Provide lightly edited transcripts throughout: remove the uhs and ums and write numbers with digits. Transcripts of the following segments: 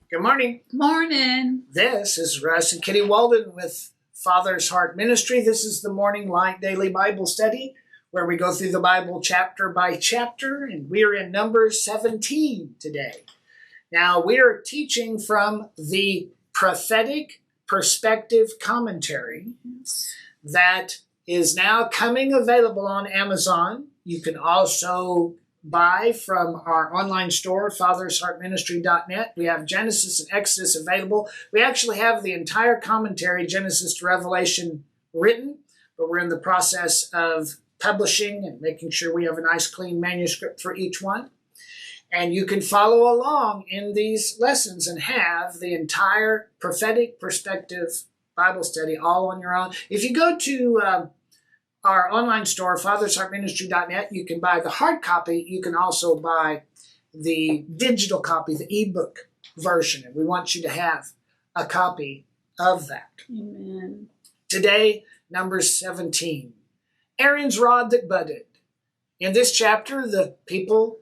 Good morning. Morning. This is Russ and Kitty Walden with Father's Heart Ministry. This is the Morning Light Daily Bible Study where we go through the Bible chapter by chapter, and we are in Numbers 17 today. Now, we are teaching from the Prophetic Perspective Commentary that is now coming available on Amazon. You can also buy from our online store, fathersheartministry.net. We have Genesis and Exodus available. We actually have the entire commentary, Genesis to Revelation, written, but we're in the process of publishing and making sure we have a nice clean manuscript for each one. And you can follow along in these lessons and have the entire prophetic perspective Bible study all on your own. If you go to our online store, fathersheartministry.net, you can buy the hard copy. You can also buy the digital copy, the ebook version. And we want you to have a copy of that. Amen. Today, Numbers 17. Aaron's rod that budded. In this chapter, the people,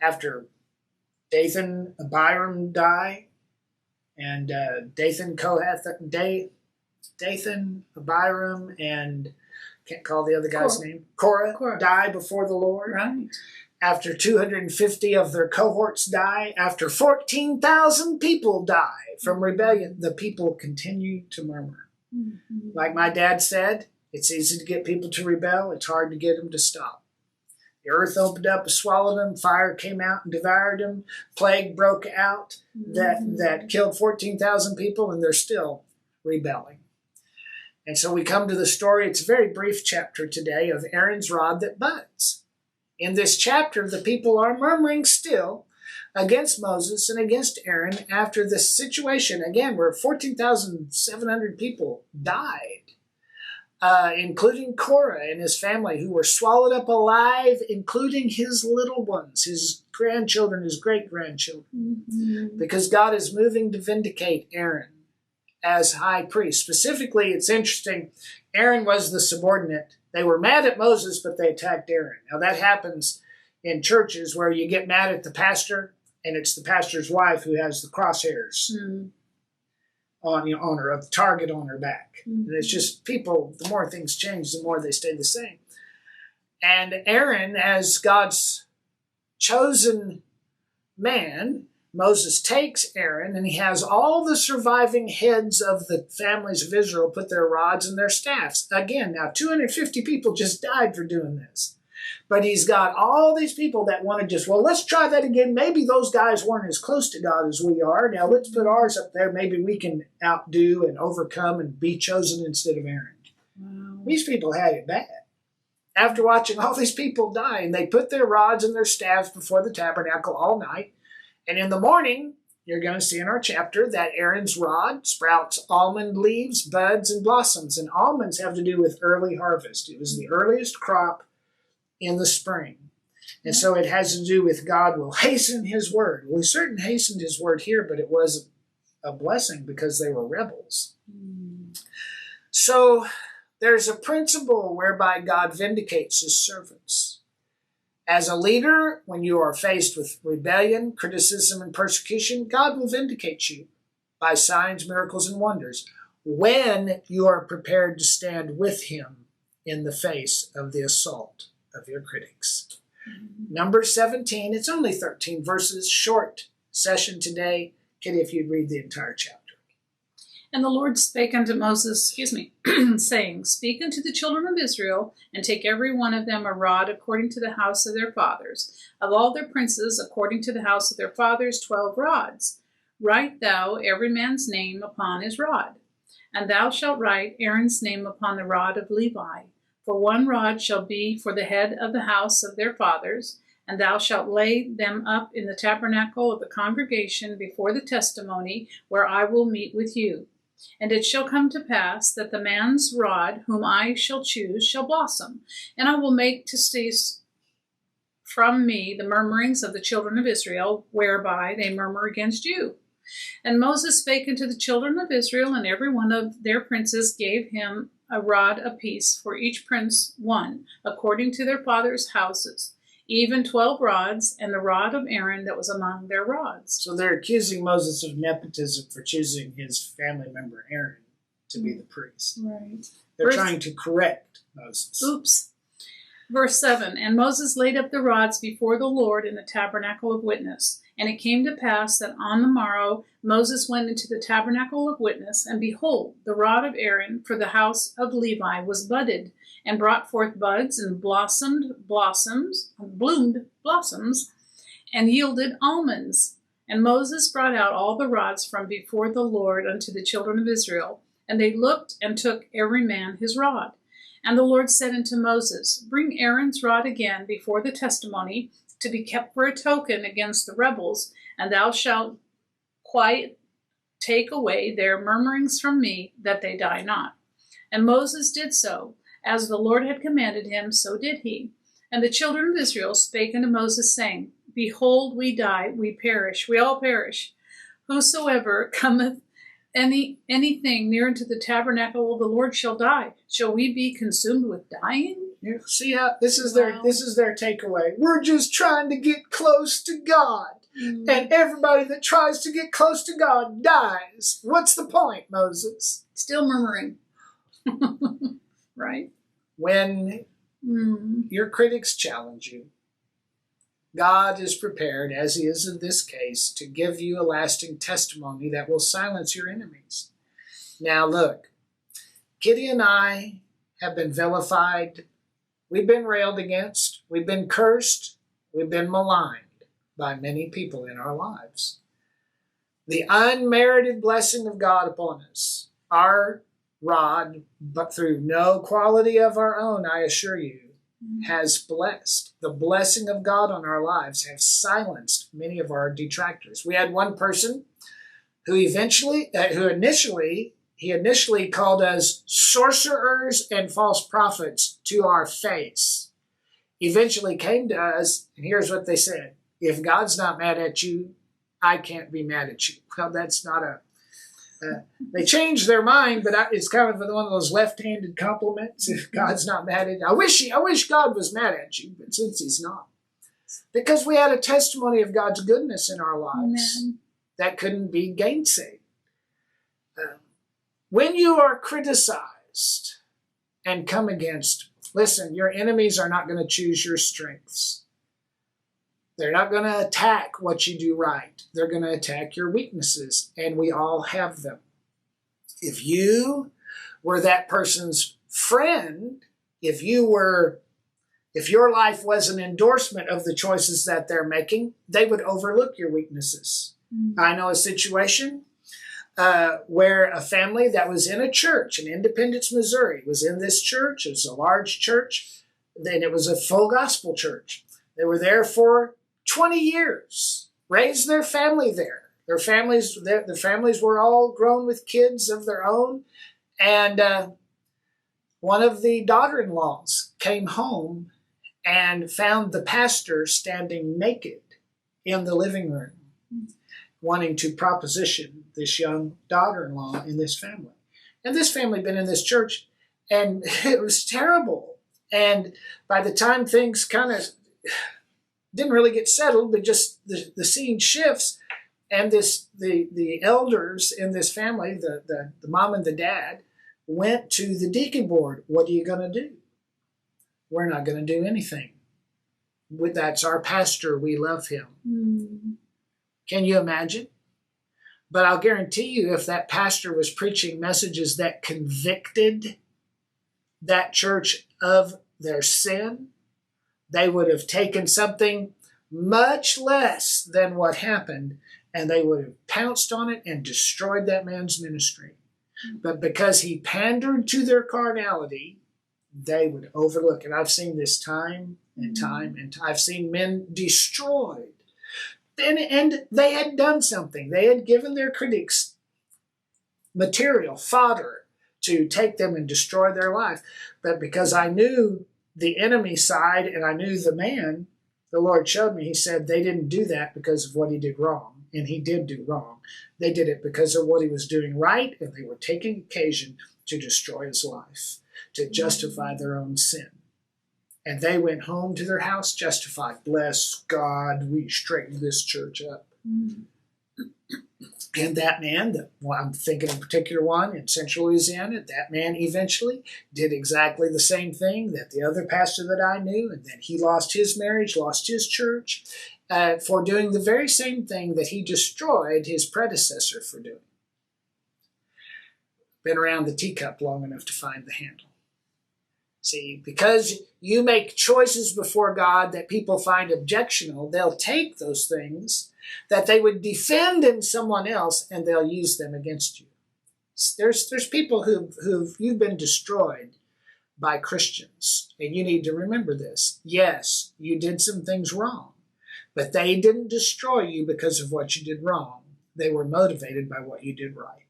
after Dathan, Abiram die, and Dathan, Abiram, and can't call the other guy's name, Korah, die before the Lord. Right. After 250 of their cohorts die, after 14,000 people die from rebellion, the people continue to murmur. Mm-hmm. Like my dad said, it's easy to get people to rebel. It's hard to get them to stop. The earth opened up and swallowed them. Fire came out and devoured them. Plague broke out that killed 14,000 people, and they're still rebelling. And so we come to the story. It's a very brief chapter today of Aaron's rod that buds. In this chapter, the people are murmuring still against Moses and against Aaron after this situation, again, where 14,700 people died, including Korah and his family, who were swallowed up alive, including his little ones, his grandchildren, his great-grandchildren, because God is moving to vindicate Aaron as high priest. Specifically, it's interesting, Aaron was the subordinate. They were mad at Moses, but they attacked Aaron. Now, that happens in churches where you get mad at the pastor, and it's the pastor's wife who has the crosshairs on her, the target on her back. And it's just people, the more things change, the more they stay the same. And Aaron, as God's chosen man, Moses takes Aaron, and he has all the surviving heads of the families of Israel put their rods and their staffs. Again, now 250 people just died for doing this. But he's got all these people that want to just, well, let's try that again. Maybe those guys weren't as close to God as we are. Now let's put ours up there. Maybe we can outdo and overcome and be chosen instead of Aaron. Wow. These people had it bad. After watching all these people die, and they put their rods and their staffs before the tabernacle all night. And in the morning, you're going to see in our chapter that Aaron's rod sprouts almond leaves, buds, and blossoms. And almonds have to do with early harvest. It was the earliest crop in the spring. And so it has to do with God will hasten his word. Well, he certainly hastened his word here, but it was a blessing because they were rebels. So there's a principle whereby God vindicates his servants. As a leader, when you are faced with rebellion, criticism, and persecution, God will vindicate you by signs, miracles, and wonders when you are prepared to stand with him in the face of the assault of your critics. Number 17, it's only 13 verses, short session today. Kitty, if you'd read the entire chapter. And the Lord spake unto Moses, saying, Speak unto the children of Israel, and take every one of them a rod according to the house of their fathers. Of all their princes, according to the house of their fathers, 12 rods. Write thou every man's name upon his rod. And thou shalt write Aaron's name upon the rod of Levi. For one rod shall be for the head of the house of their fathers, and thou shalt lay them up in the tabernacle of the congregation before the testimony, where I will meet with you. And it shall come to pass that the man's rod whom I shall choose shall blossom, and I will make to cease from me the murmurings of the children of Israel, whereby they murmur against you. And Moses spake unto the children of Israel, and every one of their princes gave him a rod apiece, for each prince one, according to their fathers' houses. even 12 rods, and the rod of Aaron that was among their rods. So they're accusing Moses of nepotism for choosing his family member Aaron to be the priest. Right. They're trying to correct Moses. Oops. Verse 7, and Moses laid up the rods before the Lord in the tabernacle of witness. And it came to pass that on the morrow Moses went into the tabernacle of witness, and behold, the rod of Aaron for the house of Levi was budded, and brought forth buds, and bloomed blossoms, and yielded almonds. And Moses brought out all the rods from before the Lord unto the children of Israel, and they looked and took every man his rod. And the Lord said unto Moses, bring Aaron's rod again before the testimony, to be kept for a token against the rebels, and thou shalt take away their murmurings from me, that they die not. And Moses did so, as the Lord had commanded him, so did he. And the children of Israel spake unto Moses, saying, behold, we die, we perish, we all perish. Whosoever cometh anything near unto the tabernacle of the Lord shall die. Shall we be consumed with dying? You see how this is their takeaway. We're just trying to get close to God. And everybody that tries to get close to God dies. What's the point, Moses? Still murmuring. Right? When your critics challenge you, God is prepared, as he is in this case, to give you a lasting testimony that will silence your enemies. Now look, Kitty and I have been vilified. We've been railed against. We've been cursed. We've been maligned by many people in our lives. The unmerited blessing of God upon us, our rod, but through no quality of our own, I assure you, has blessed. The blessing of God on our lives have silenced many of our detractors. We had one person who initially called us sorcerers and false prophets to our face. Eventually came to us, and here's what they said: if God's not mad at you, I can't be mad at you. Well, that's not a... they changed their mind, but it's kind of one of those left-handed compliments. If God's not mad at you, I wish God was mad at you, but since he's not. Because we had a testimony of God's goodness in our lives. Amen. That couldn't be gainsaid. When you are criticized and come against, listen, your enemies are not going to choose your strengths. They're not going to attack what you do right. They're going to attack your weaknesses, and we all have them. If you were that person's friend, if your life was an endorsement of the choices that they're making, they would overlook your weaknesses. Mm-hmm. I know a situation where a family that was in a church in Independence, Missouri, was in this church. It was a large church, and it was a full gospel church. They were there for 20 years, raised their family there. Their families were all grown with kids of their own. And one of the daughter-in-laws came home and found the pastor standing naked in the living room, wanting to proposition this young daughter-in-law in this family. And this family had been in this church, and it was terrible. And by the time things kind of didn't really get settled, but just the scene shifts, and the elders in this family, the mom and the dad, went to the deacon board. What are you going to do? We're not going to do anything. That's our pastor. We love him. Mm. Can you imagine? But I'll guarantee you, if that pastor was preaching messages that convicted that church of their sin, they would have taken something much less than what happened, and they would have pounced on it and destroyed that man's ministry. But because he pandered to their carnality, they would overlook it. I've seen this time and time and time. I've seen men destroyed. And they had done something. They had given their critics material, fodder, to take them and destroy their life. But because I knew the enemy side and I knew the man, the Lord showed me, he said they didn't do that because of what he did wrong. And he did do wrong. They did it because of what he was doing right, and they were taking occasion to destroy his life, to justify their own sin. And they went home to their house justified. Bless God, we straightened this church up. And that man, I'm thinking of a particular one in Central Louisiana, that man eventually did exactly the same thing that the other pastor that I knew, and then he lost his marriage, lost his church, for doing the very same thing that he destroyed his predecessor for doing. Been around the teacup long enough to find the handle. See, because you make choices before God that people find objectionable, they'll take those things that they would defend in someone else and they'll use them against you. There's people you've been destroyed by Christians, and you need to remember this. Yes, you did some things wrong, but they didn't destroy you because of what you did wrong. They were motivated by what you did right.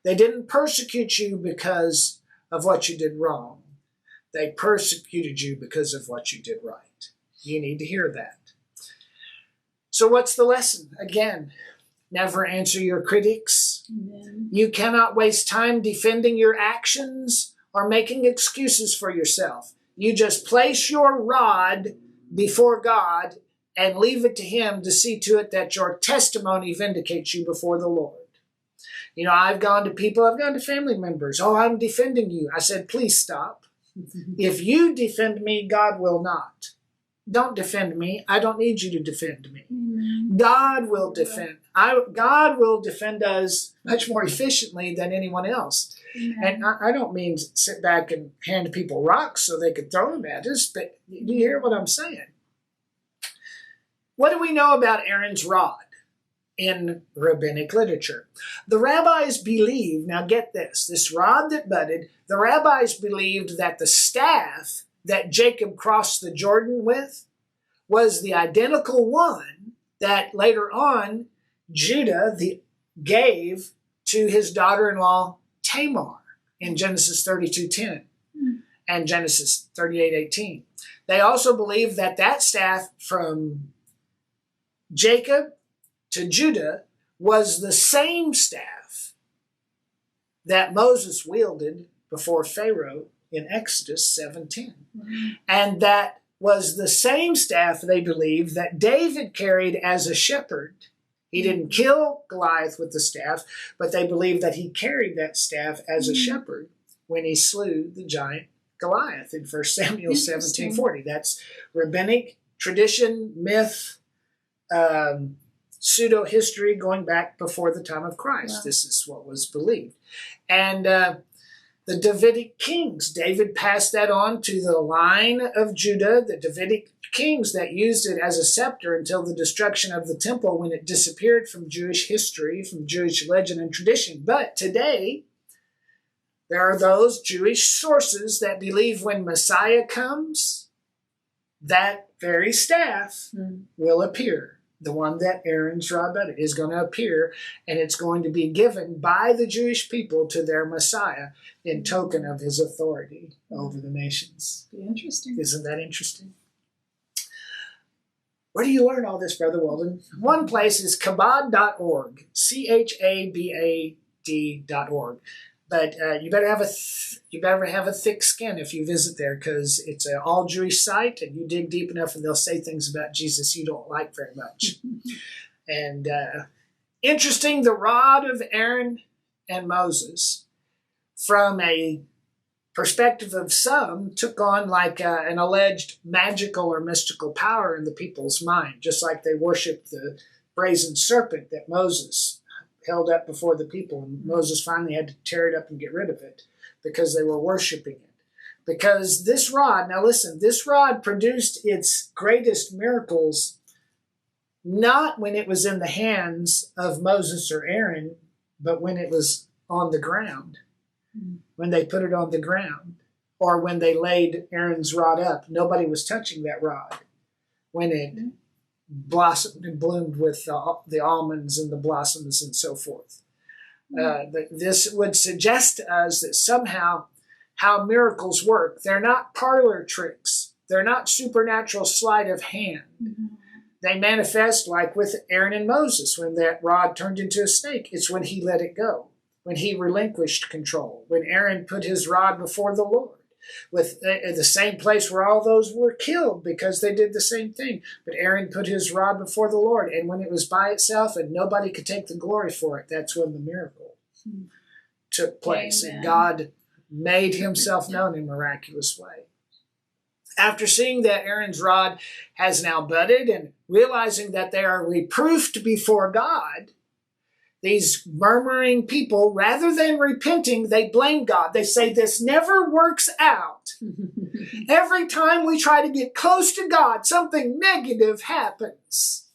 They didn't persecute you because of what you did wrong. They persecuted you because of what you did right. You need to hear that. So what's the lesson? Again, never answer your critics. Amen. You cannot waste time defending your actions or making excuses for yourself. You just place your rod before God and leave it to him to see to it that your testimony vindicates you before the Lord. You know, I've gone to family members. Oh, I'm defending you. I said, please stop. If you defend me, God will not. Don't defend me. I don't need you to defend me. Amen. God will defend. God will defend us much more efficiently than anyone else. Amen. And I don't mean sit back and hand people rocks so they could throw them at us, but you hear what I'm saying? What do we know about Aaron's rod in rabbinic literature? The rabbis believe, now get this rod that budded, the rabbis believed that the staff that Jacob crossed the Jordan with was the identical one that later on Judah gave to his daughter-in-law Tamar in Genesis 32:10 and Genesis 38:18. They also believe that staff from Jacob to Judah was the same staff that Moses wielded before Pharaoh in Exodus 7:10. And that was the same staff, they believe, that David carried as a shepherd. He didn't kill Goliath with the staff, but they believe that he carried that staff as a shepherd when he slew the giant Goliath in 1 Samuel 17:40. That's rabbinic tradition, myth, pseudo-history going back before the time of Christ. Wow. This is what was believed. And the Davidic kings, David passed that on to the line of Judah, the Davidic kings that used it as a scepter until the destruction of the temple when it disappeared from Jewish history, from Jewish legend and tradition. But today, there are those Jewish sources that believe when Messiah comes, that very staff will appear. The one that Aaron's rod budded is going to appear, and it's going to be given by the Jewish people to their Messiah in token of his authority over the nations. Interesting. Isn't that interesting? Where do you learn all this, Brother Walden? One place is Chabad.org, CHABAD.org. But you better have a thick skin if you visit there, because it's an all Jewish site, and you dig deep enough, and they'll say things about Jesus you don't like very much. And interesting, the rod of Aaron and Moses, from a perspective of some, took on like an alleged magical or mystical power in the people's mind, just like they worshiped the brazen serpent that Moses held up before the people, and Moses finally had to tear it up and get rid of it because they were worshiping it. Because this rod, now listen, this rod produced its greatest miracles not when it was in the hands of Moses or Aaron, but when it was on the ground, when they put it on the ground, or when they laid Aaron's rod up. Nobody was touching that rod when it blossomed and bloomed with the almonds and the blossoms and so forth. This would suggest to us that somehow how miracles work. They're not parlor tricks. They're not supernatural sleight of hand. They manifest like with Aaron and Moses when that rod turned into a snake. It's when he let it go, when he relinquished control, when Aaron put his rod before the Lord. with the same place where all those were killed because they did the same thing. But Aaron put his rod before the Lord, and when it was by itself and nobody could take the glory for it, that's when the miracle took place. Amen. And God made himself known in a miraculous way. After seeing that Aaron's rod has now budded and realizing that they are reproofed before God, these murmuring people, rather than repenting, they blame God. They say, this never works out. Every time we try to get close to God, something negative happens.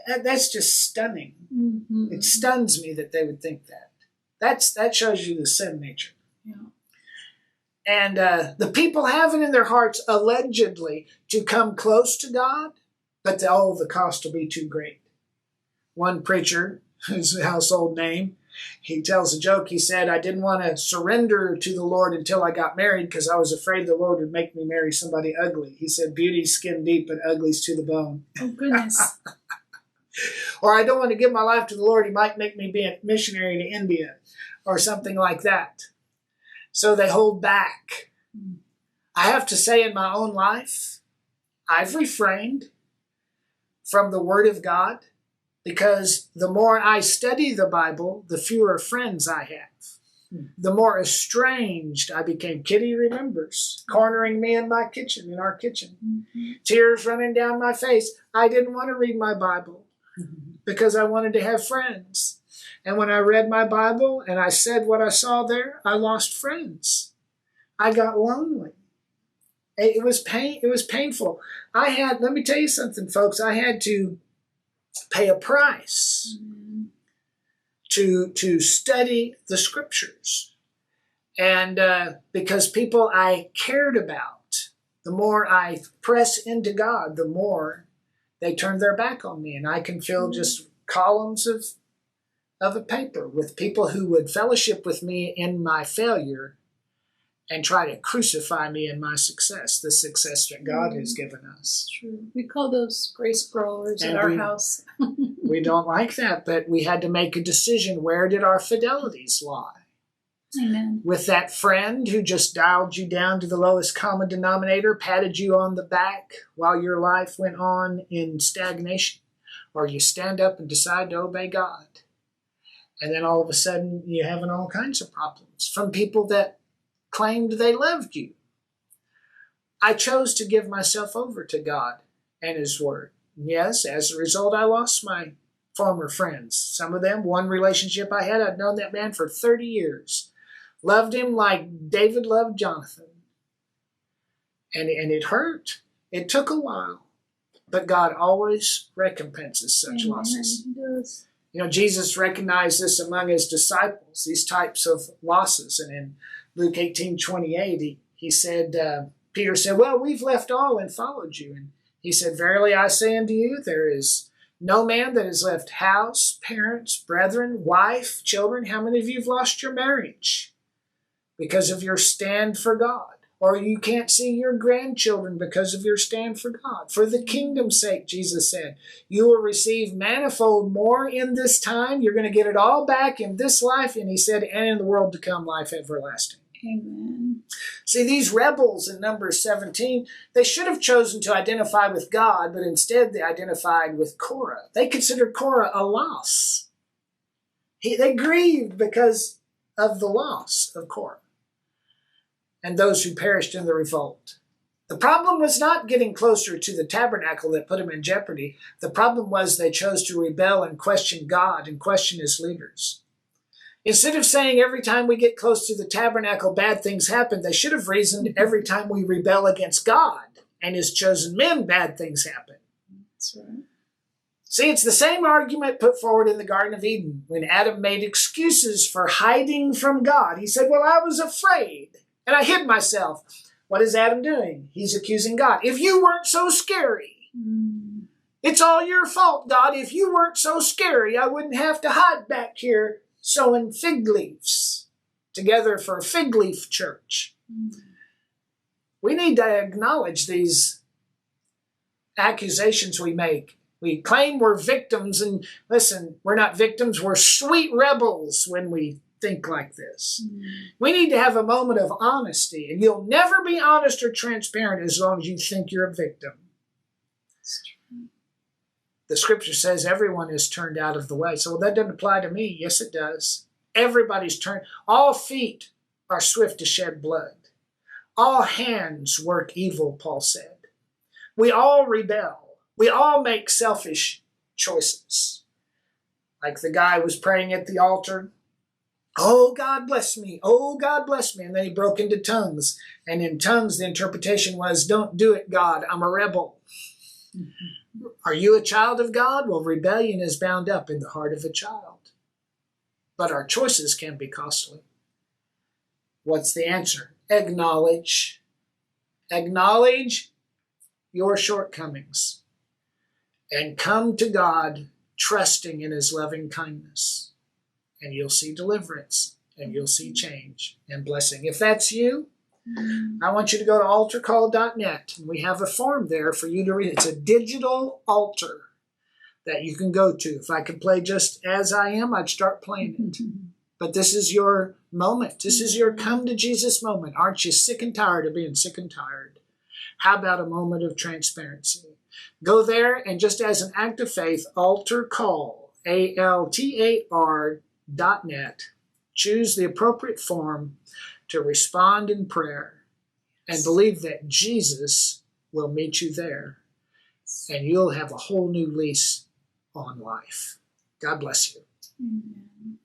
That's just stunning. Mm-hmm. It stuns me that they would think that. That shows you the sin nature. Yeah. And the people have it in their hearts, allegedly, to come close to God, but the cost will be too great. One preacher, his household name, he tells a joke. He said, I didn't want to surrender to the Lord until I got married because I was afraid the Lord would make me marry somebody ugly. He said, beauty's skin deep, but ugly's to the bone. Oh, goodness. Or I don't want to give my life to the Lord. He might make me be a missionary to India or something like that. So they hold back. I have to say in my own life, I've refrained from the Word of God because the more I study the Bible, the fewer friends I have. The more estranged I became. Kitty remembers cornering me in our kitchen. Tears running down my face. I didn't want to read my Bible because I wanted to have friends. And when I read my Bible and I said what I saw there, I lost friends. I got lonely. It was painful. Let me tell you something, folks. I had to pay a price to study the scriptures. And because people I cared about, the more I press into God, the more they turn their back on me. And I can fill just columns of a paper with people who would fellowship with me in my failure and try to crucify me in my success, the success that God has given us. True. We call those grace growers at our house. We don't like that, but we had to make a decision. Where did our fidelities lie? Amen. With that friend who just dialed you down to the lowest common denominator, patted you on the back while your life went on in stagnation, or you stand up and decide to obey God. And then all of a sudden you're having all kinds of problems from people that claimed they loved you. I chose to give myself over to God and His Word. Yes, as a result, I lost my former friends. Some of them, one relationship I had, I'd known that man for 30 years. Loved him like David loved Jonathan. And it hurt. It took a while. But God always recompenses such losses. He does. You know, Jesus recognized this among His disciples, these types of losses. And in Luke 18:28, he said, Peter said, well, we've left all and followed you. And he said, verily I say unto you, there is no man that has left house, parents, brethren, wife, children. How many of you have lost your marriage because of your stand for God? Or you can't see your grandchildren because of your stand for God. For the kingdom's sake, Jesus said, you will receive manifold more in this time. You're going to get it all back in this life. And He said, and in the world to come, life everlasting. Amen. See, these rebels in Numbers 17, they should have chosen to identify with God, but instead they identified with Korah. They considered Korah a loss. They grieved because of the loss of Korah and those who perished in the revolt. The problem was not getting closer to the tabernacle that put them in jeopardy. The problem was they chose to rebel and question God and question His leaders. Instead of saying every time we get close to the tabernacle, bad things happen, they should have reasoned every time we rebel against God and His chosen men, bad things happen. That's right. See, it's the same argument put forward in the Garden of Eden when Adam made excuses for hiding from God. He said, well, I was afraid and I hid myself. What is Adam doing? He's accusing God. If you weren't so scary, it's all your fault, God. If you weren't so scary, I wouldn't have to hide back here sewing fig leaves together for a fig leaf church. We need to acknowledge these accusations we make. We claim we're victims, and listen, we're not victims, we're sweet rebels when we think like this. We need to have a moment of honesty, and you'll never be honest or transparent as long as you think you're a victim. The scripture says everyone is turned out of the way. So that doesn't apply to me. Yes, it does. Everybody's turned. All feet are swift to shed blood. All hands work evil, Paul said. We all rebel. We all make selfish choices. Like the guy was praying at the altar. Oh, God bless me. Oh, God bless me. And then he broke into tongues. And in tongues, the interpretation was, don't do it, God. I'm a rebel. Are you a child of God? Well, rebellion is bound up in the heart of a child. But our choices can be costly. What's the answer? Acknowledge. Acknowledge your shortcomings. And come to God trusting in his loving kindness. And you'll see deliverance. And you'll see change and blessing. If that's you, I want you to go to altarcall.net, and we have a form there for you to read. It's a digital altar that you can go to. If I could play just as I am, I'd start playing it. But this is your moment. This is your come to Jesus moment. Aren't you sick and tired of being sick and tired? How about a moment of transparency? Go there, and just as an act of faith, altarcall, altar.net. Choose the appropriate form to respond in prayer and believe that Jesus will meet you there, and you'll have a whole new lease on life. God bless you. Amen.